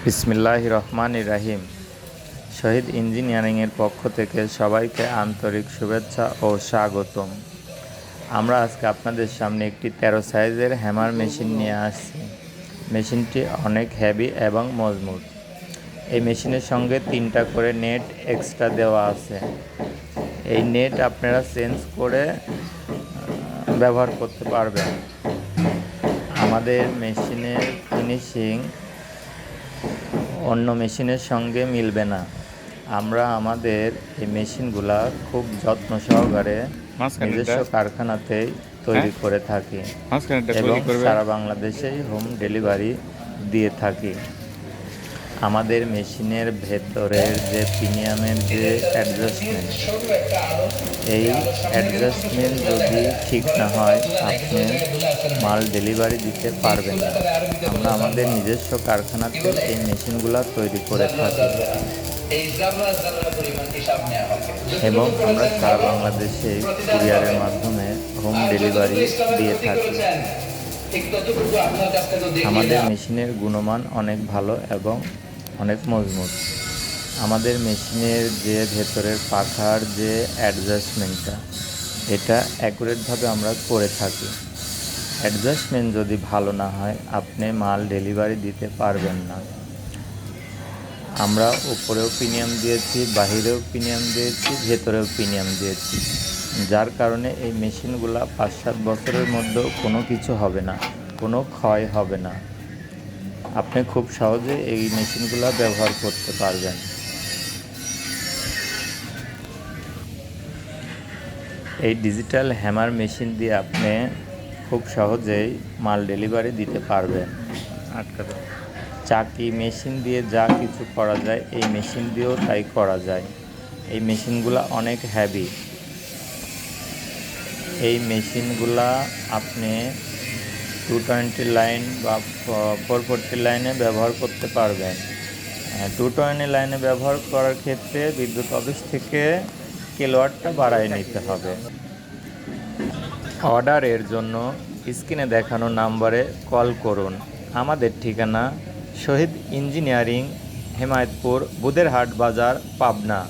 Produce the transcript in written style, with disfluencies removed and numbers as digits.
বিসমিল্লাহির রহমানির রহিম। শহীদ ইঞ্জিনিয়ারিংয়ের পক্ষ থেকে সবাইকে আন্তরিক শুভেচ্ছা ও স্বাগতম। আমরা আজকে আপনাদের সামনে একটি 13 সাইজের হ্যামার মেশিন নিয়ে আসছি। মেশিনটি অনেক হেভি এবং মজবুত। এই মেশিনের সঙ্গে 3টা করে নেট এক্সট্রা দেওয়া আছে। এই নেট আপনারা চেঞ্জ করে ব্যবহার করতে পারবেন। আমাদের মেশিনের ফিনিশিং অন্য মেশিনের সঙ্গে মিলবে না। আমরা আমাদের এই মেশিনগুলা খুব যত্ন সহকারে নিজস্ব কারখানাতেই তৈরি করে থাকি এবং সারা বাংলাদেশেই হোম ডেলিভারি দিয়ে থাকি। আমাদের মেশিনের ভেতরের যে প্রিমিয়ামের যে অ্যাডজাস্টমেন্ট, এই অ্যাডজাস্টমেন্ট যদি ঠিক না হয় আপনি মাল ডেলিভারি দিতে পারবেন না। আমরা আমাদের নিজস্ব কারখানাতে এই মেশিনগুলো তৈরি করে থাকি এবং আমরা সারা বাংলাদেশে কুরিয়ারের মাধ্যমে হোম ডেলিভারি দিয়ে থাকি। আমাদের মেশিনের গুণমান অনেক ভালো এবং অনেক মজবুত। আমাদের মেশিনের যে ভেতরের পাখার যে অ্যাডজাস্টমেন্টটা, এটা অ্যাকুরেটভাবে আমরা করে থাকি। অ্যাডজাস্টমেন্ট যদি ভালো না হয় আপনি মাল ডেলিভারি দিতে পারবেন না। আমরা উপরেও প্রিমিয়াম দিয়েছি, বাহিরেও প্রিমিয়াম দিয়েছি, ভেতরেও প্রিমিয়াম দিয়েছি, যার কারণে এই মেশিনগুলো 5-7 বছরের মধ্যেও কোনো কিছু হবে না, কোনো ক্ষয় হবে না। আপনি খুব সহজে এই মেশিনগুলো ব্যবহার করতে পারবেন। এই ডিজিটাল হ্যামার মেশিন দিয়ে আপনি খুব সহজেই মাল ডেলিভারি দিতে পারবেন। চাকি মেশিন দিয়ে যা কিছু করা যায় এই মেশিন দিয়েও তাই করা যায়। এই মেশিনগুলো অনেক হেভি। এই মেশিনগুলা আপনি 220 লাইন বা 440 লাইনে ব্যবহার করতে পারবেন। 220 লাইনে ব্যবহার করার ক্ষেত্রে বিদ্যুৎ অফিস থেকে কিলোওয়াটটা বাড়ায় নিতে হবে। অর্ডারের জন্য স্ক্রিনে দেখানো নাম্বারে কল করুন। আমাদের ঠিকানা শহীদ ইঞ্জিনিয়ারিং, হেমায়েতপুর, বুদেরহাট বাজার, পাবনা।